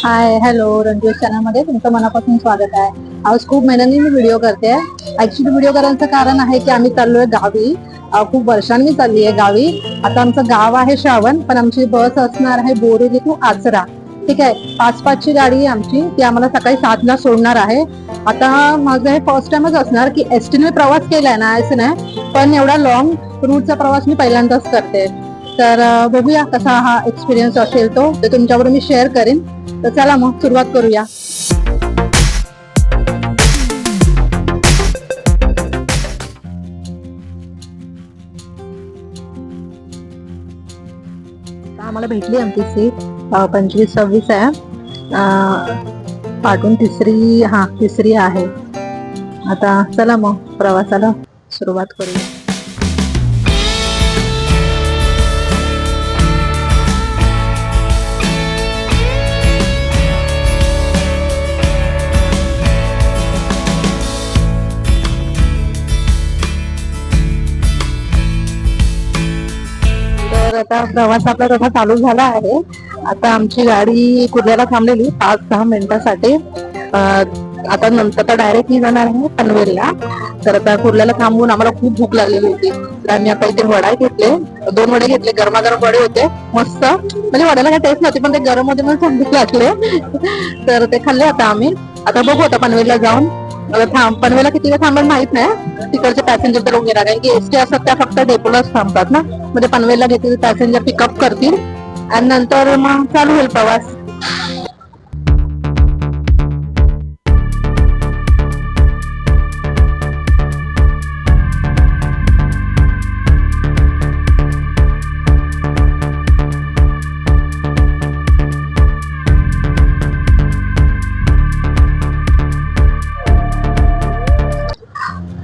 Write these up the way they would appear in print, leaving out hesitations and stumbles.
Hi hello Ranjit चॅनलमध्ये तुमचं मनापासून स्वागत आहे. आज खूप महिन्यांनी मी व्हिडिओ करते. ऍक्च्युली व्हिडिओ करायचं कारण आहे की आम्ही चाललोय गावी. खूप वर्षांनी चालली आहे गावी. आता आमचं गाव आहे श्रावण, पण आमची बस असणार आहे बोरिवली टू आचरा. ठीक आहे, 5:05 ची गाडी आहे आमची, ती आम्हाला सकाळी 7 ला सोडणार आहे. आता माझं हे फर्स्ट टाइमच असणार की एसटीने प्रवास केलाय ना, असं नाही, पण एवढा लॉंग रूटचा प्रवास मी पहिल्यांदाच करते. तर बघूया कसा हा एक्सपिरियन्स असेल, तो तुमच्याबरोबर मी शेअर करेन. तर चला मग सुरुवात करूया. आम्हाला भेटली आमची सीट 25-26 आहे. पाठून तिसरी आहे. आता चला मग प्रवासाला सुरुवात करूया. तर आता प्रवास आपला तसा चालू झाला आहे. आता आमची गाडी कुर्ल्याला थांबलेली 5-6 मिनिटासाठी. आता नंतर तर डायरेक्ट ही जाणार आहे पनवेलला. तर आता कुर्ल्याला थांबून आम्हाला खूप भूक लागलेली होती, तर आम्ही आता इथे वडा घेतले. 2 वडे घेतले, गरमागरम वडे होते मस्त. म्हणजे वड्याला काही टेस्ट नव्हती, पण ते गरम मध्ये मला थंडीत लागले. तर ते खाल्ले आता आम्ही. आता बघू आता पनवेलला जाऊन. पनवेलला किती वेळ थांबत माहित नाही, तिकडचे पॅसेंजर तर लोक येणार, कारण की एसटी असतात त्या फक्त डेपोलाच थांबतात ना. म्हणजे पनवेलला घेतील पॅसेंजर, पिकअप करतील आणि नंतर मग चालू होईल प्रवास.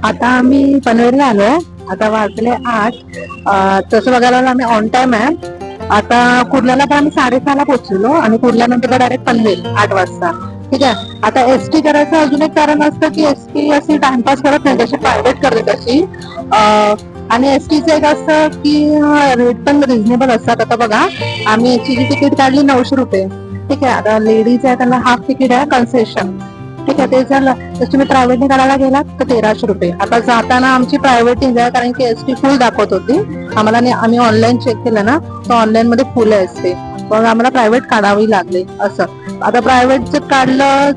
आता आम्ही पनवेलला आलोय. आता वाजले 8. तसं बघायला आम्ही ऑन टाइम आहे. आता कुर्ल्याला पण आम्ही 6:30ला पोहोचलो आणि कुर्ल्यानंतर डायरेक्ट पनवेल 8 वाजता. ठीक आहे. आता एसटी करायचं अजून एक कारण असतं की एसटी अशी टाइमपास करत नाही, जशी प्रायव्हेट करते तशी. आणि एसटीचं एक असतं की रेट पण रिझनेबल असतात. आता बघा, आम्ही याची जी तिकीट काढली 900 रुपये. ठीक आहे. आता लेडीज आहे त्यांना हाफ तिकीट आहे कन्सेशन. ठीक आहे. ते जर तुम्ही प्रायव्हेटने काढायला गेलात तर 1300 रुपये. आता जाताना आमची प्रायव्हेट आहे, कारण की एसटी फुल दाखवत होती आम्हाला. आम्ही ऑनलाईन चेक केलं ना, तर ऑनलाईन मध्ये फुल असते, मग आम्हाला प्रायव्हेट काढावी लागली असं. आता प्रायव्हेट काढलं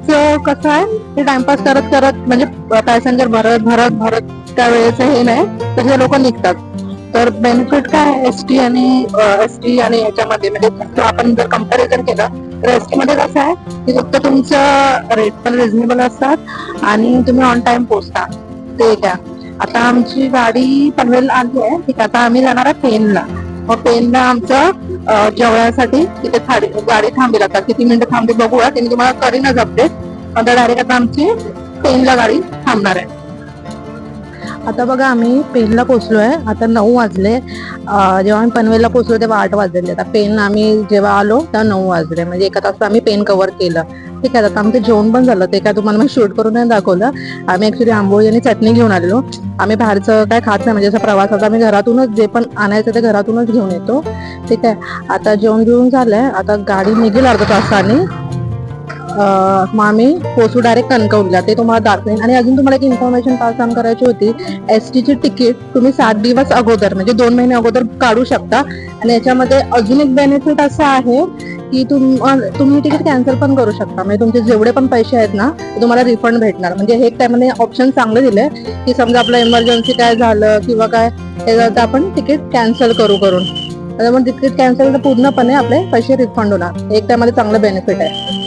कसं आहे, ते टाइमपास करत करत म्हणजे पॅसेंजर भरत भरत भरत त्यावेळेस हे नाही, तसे लोक निघतात. तर बेनिफिट काय एसटी आणि याच्यामध्ये, म्हणजे आपण जर कम्पॅरिझन केलं तर एसटी मध्ये कसं आहे की फक्त तुमचं रेट पण रिझनेबल असतात आणि तुम्ही ऑन टाइम पोहोचता. ते काय, आता आमची गाडी पनवेल आली आहे. ठीक आहे. आता आम्ही जाणार आहे पेनला. मग पेनला आमचं जेवणासाठी तिथे गाडी थांबेल. आता किती मिनिटं थांबते बघूया, ते मी तुम्हाला करीनच अपडेट. आता डायरेक्ट आता आमची पेनला गाडी थांबणार आहे. आता बघा आम्ही पेनला पोहोचलोय. आता 9 वाजले. जेव्हा आम्ही पनवेलला पोहोचलो तेव्हा 8 वाजले. आता पेन आम्ही जेव्हा आलो तेव्हा 9 वाजले, म्हणजे 1 तास आम्ही पेन कव्हर केलं. ठीक आहे. आता आमचं जेवण पण झालं, ते काय तुम्हाला मी शूट करून नाही दाखवलं. आम्ही ऍक्च्युली आंबोळी आणि चटणी घेऊन आलेलो. आम्ही बाहेरचं काय खात नाही, म्हणजे असं प्रवासात आम्ही घरातूनच जे पण आणायचं ते घरातूनच घेऊन येतो. ठीक आहे. आता जेवण घेऊन झालंय. आता गाडी निघेल अर्धा तासाने. मग आम्ही पोचू डायरेक्ट कणकवलीला, ते तुम्हाला दाखवेन. आणि अजून तुम्हाला एक इन्फॉर्मेशन पास ऑन करायची होती. एसटी ची तिकीट तुम्ही 7 दिवस अगोदर, म्हणजे 2 महिने अगोदर काढू शकता. आणि याच्यामध्ये अजून एक बेनिफिट असं आहे की तुम्ही तिकीट कॅन्सल पण करू शकता. म्हणजे तुमचे जेवढे पण पैसे आहेत ना, ते तुम्हाला रिफंड भेटणार. म्हणजे हे त्यामध्ये ऑप्शन चांगले दिले की समजा आपलं इमर्जन्सी काय झालं किंवा काय, तर आपण तिकीट कॅन्सल करून तिकीट कॅन्सल तर पूर्णपणे आपले पैसे रिफंड होणार. एक त्यामध्ये चांगलं बेनिफिट आहे.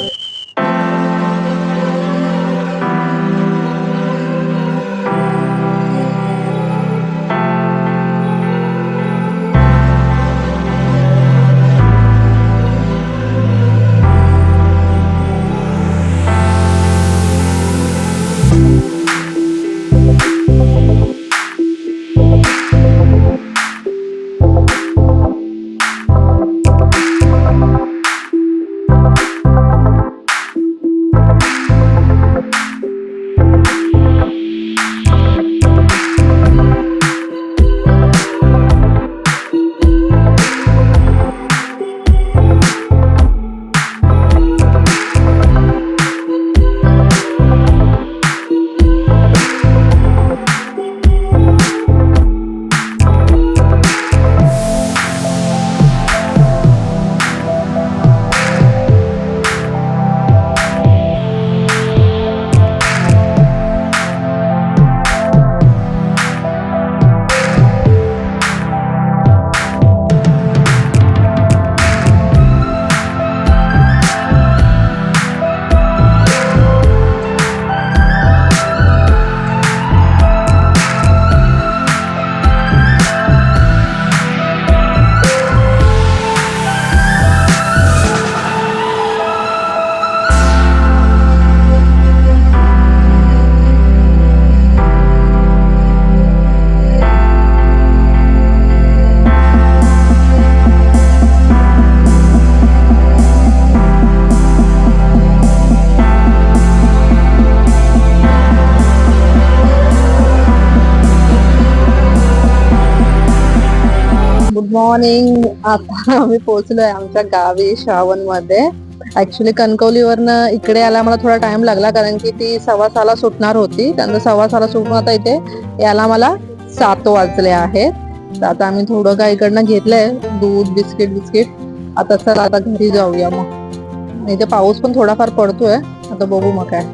मॉर्निंग. आता आम्ही पोहोचलोय आमच्या गावी श्रावण मध्ये. ऍक्च्युली कणकवलीवरनं इकडे यायला मला थोडा टाइम लागला, कारण की ती 6:15 सुटणार होती. त्यांचं 6:15 सुटून आता इथे यायला मला 7 वाजले आहेत. तर आता आम्ही थोडं काय इकडनं घेतलंय, दूध बिस्किट. आता चला आता घरी जाऊया. मग इथे पाऊस पण थोडाफार पडतोय, आता बघू मग काय.